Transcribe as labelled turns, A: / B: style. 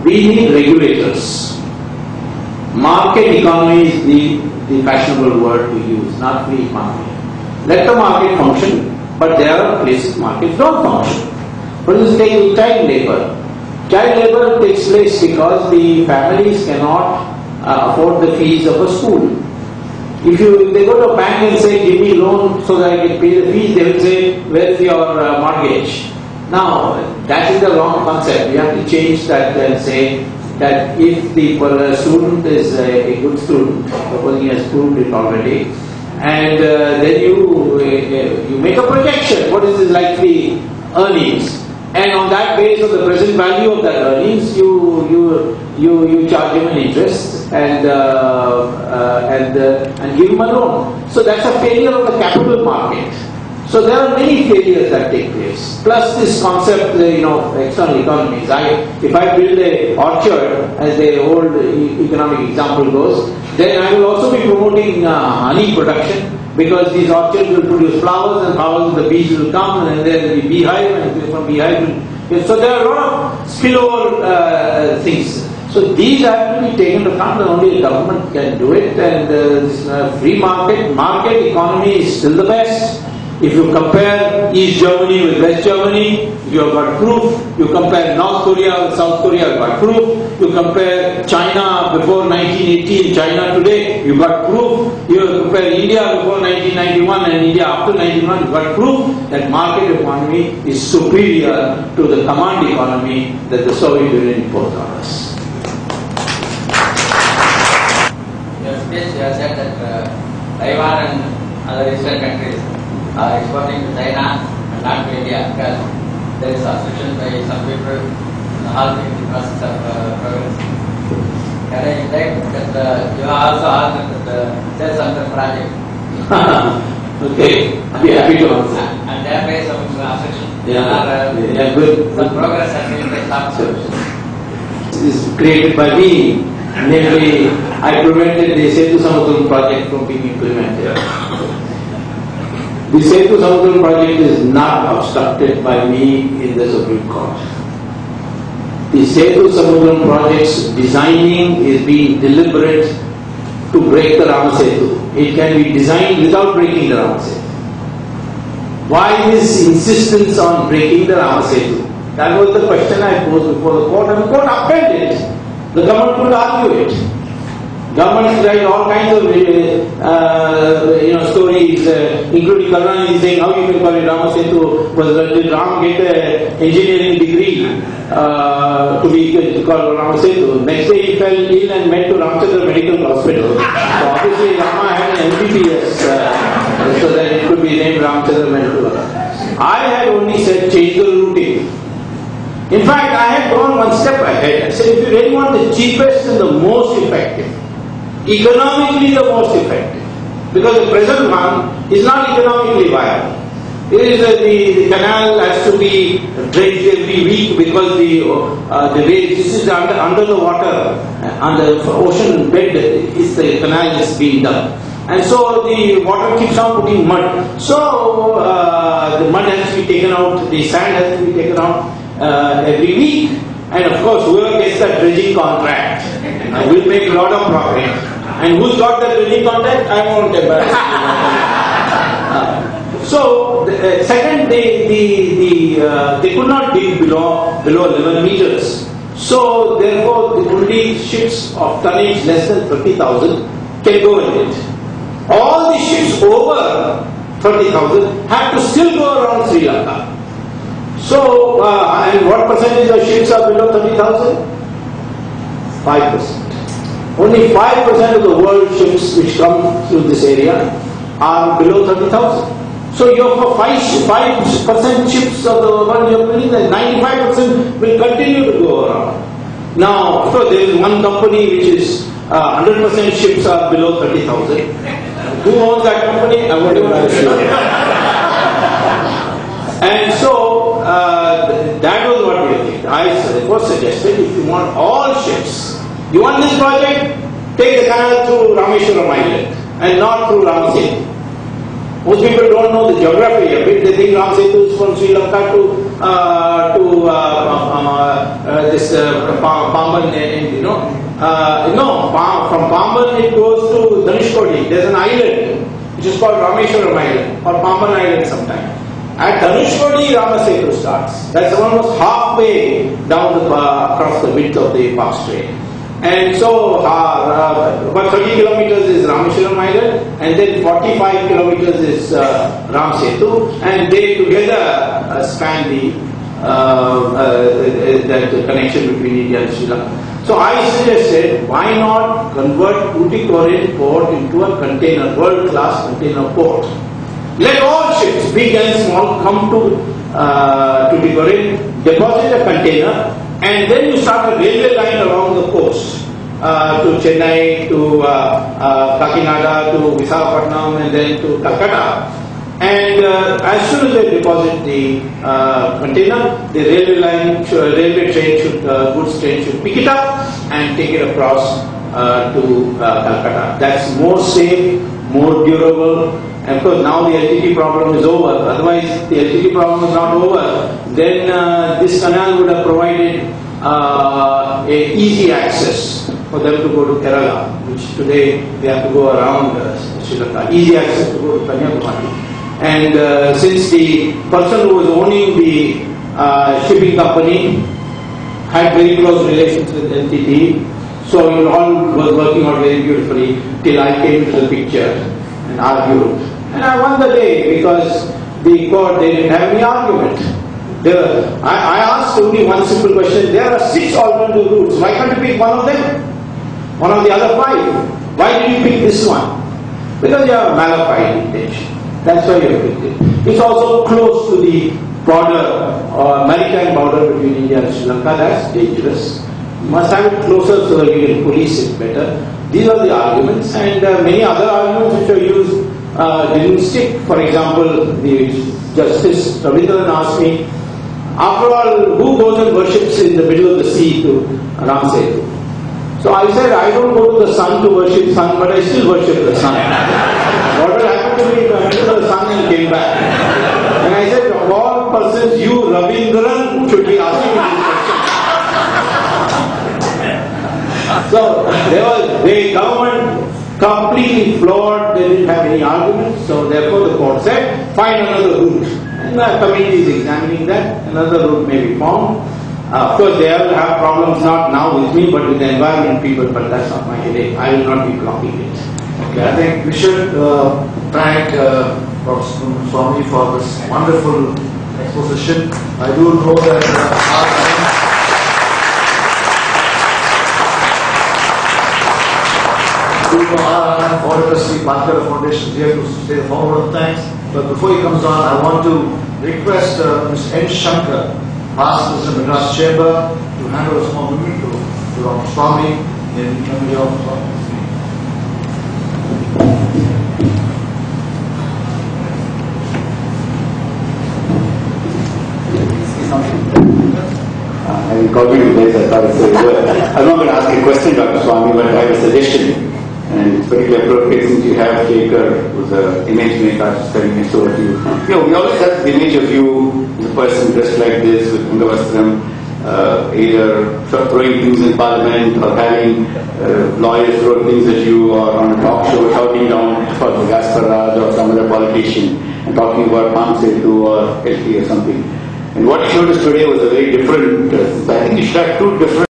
A: We need regulators. Market economy is the fashionable word we use, not free economy. Let the market function, but there are places markets don't function. For instance, child labor. Child labor takes place because the families cannot afford the fees of a school. If they go to a bank and say, give me loan so that I can pay the fees, they will say, where is your mortgage? Now, that is the wrong concept. We have to change that and say that if the student is a good student, suppose he has proved it already, and then you make a projection, what is his likely earnings? And on that base of the present value of that earnings, you charge him an interest and give him a loan. So that's a failure of the capital market. So there are many failures that take place. Plus this concept, external economies. If I build a orchard, as the old economic example goes, then I will also be promoting honey production, because these orchards will produce flowers, and flowers the bees will come, and there will be beehive, and from beehive will... So there are a lot of spillover things. So these have to be taken into account, and only the government can do it, and this free market economy is still the best. If you compare East Germany with West Germany, you have got proof. You compare North Korea with South Korea, you have got proof. You compare China before 1980 and China today, you have got proof. You compare India before 1991 and India after 1991, you have got proof that market economy is superior to the command economy that the Soviet Union imposed on us.
B: Your speech, you have said that Taiwan and other Eastern countries are exporting to China and not to India, because there is assumption by some people halting the process of progress. Can I indicate that you also asked that sales under project?
A: Okay, I'll be happy to answer.
B: And there may some assumption.
A: Yeah, good.
B: Some progress has been made.
A: This is created by me. Namely, I prevented the Setu Samudram project from being implemented. The Setu Samudram project is not obstructed by me in the Supreme Court. The Setu Samudram project's designing is being deliberate to break the Rama Setu. It can be designed without breaking the Rama Setu. Why this insistence on breaking the Rama Setu? That was the question I posed before the court, and the court upheld it. The government could argue it. Governments write all kinds of stories, including Karnani saying how you can call it Rama Setu. Did Ram get an engineering degree to call Rama Setu? Next day he fell ill and went to Ramchandra Medical Hospital. So obviously Rama had an MBBS, so that it could be named Ramchandra Medical. I had only said change the routing. In fact, I had gone one step ahead. I said, if you really want the cheapest and the most effective, economically the most effective, because the present one is not economically viable. It is the canal has to be dredged every week because the way this is under the water, on the ocean bed, the canal is being done. And so the water keeps on putting mud. So the mud has to be taken out, the sand has to be taken out every week. And of course, whoever gets that dredging contract will make a lot of profit. And who's got that dredging contract? I won't embarrass you. So, second, they could not dig below 11 meters. So, therefore, the only ships of tonnage less than 30,000 can go in it. All the ships over 30,000 have to still go around Sri Lanka. So, and what percentage of ships are below 30,000? 5%. Only 5% of the world ships which come through this area are below 30,000. So, you have 5% ships of the world, you are believing that 95% will continue to go around. Now, of course, there is one company which is 100% ships are below 30,000. Who owns that company? I won't embarrass you. And so, that was what we did. I first suggested, if you want all ships, you want this project, take the canal through Rameshwaram Island and not through Ram Setu. Most people don't know the geography of it. They think Ram Setu is from Sri Lanka to this Pamban, from Pamban it goes to Dhanushkodi. There's an island which is called Rameshwaram Island or Pamban Island sometime. At Dhanushkodi, Ramasetu starts. That's almost halfway down across the width of the Park Strait. And so, about 30 kilometers is Rameshwaram Island, and then 45 kilometers is Ramasetu, and they together span that connection between India and Sri Lanka. So I suggested, why not convert Tuticorin port into a container, world-class container port? Let all ships, big and small, come to Tuticorin, deposit a container, and then you start a railway line along the coast to Chennai, to Kakinada, to Visakhapatnam, and then to Calcutta. And as soon as they deposit the container, the railway train goods train should pick it up and take it across to Calcutta. That's more safe, more durable. And of course, now the LTT problem is over. Otherwise, the LTT problem is not over. Then this canal would have provided a easy access for them to go to Kerala, which today they have to go around Sri Lanka. Easy access to go to Kanyakumari. And since the person who was owning the shipping company had very close relations with LTT, so it all was working out very beautifully till I came into the picture and argued. And I won the day because the court, they didn't have any argument. I asked only one simple question. There are 6 alternative routes. Why can't you pick one of them? One of the other 5. Why did you pick this one? Because you have a malafide intention. That's why you have picked it. It's also close to the border or maritime border between India and Sri Lanka. That's dangerous. You must have it closer so that you can police it better. These are the arguments, and many other arguments which are used didn't stick. For example, the Justice Ravindran asked me, after all, who goes and worships in the middle of the sea to Ramasetu? So I said, I don't go to the sun to worship sun, but I still worship the sun. What will happen to me if I went to the sun and came back? And I said, of all persons, you, Ravindran, should be asking me this question. So the government completely flawed, they didn't have any arguments, so therefore the court said, find another route. And the committee is examining that, another route may be formed. Of course, they will have problems not now with me, but with the environment people, but that's not my headache. I will not be blocking it.
C: Okay, I think we should thank Dr. Swamy for this wonderful exposition. I do know that our Board Trustee Bhaskara Foundation is here to say the forward of thanks. But before he comes on, I want to request Ms. N. Shankar, past President Madras Chamber, to hand over a small moment to Dr. Swamy in memory of
D: I called you today, so I thought it's a word. I'm not going to ask a question, Dr. Swamy, but I have a suggestion. And it's particularly appropriate since you have Jaker, who's an image maker, studying next over to you. You know, we always have the image of you as a person dressed like this with Ungavastram, either throwing things in Parliament or having lawyers throw things at you, or on a talk show shouting down for Gaspar Raj or some other politician and talking about Setu or LT or something. And what you showed us today was a very different, I think you should have 2 different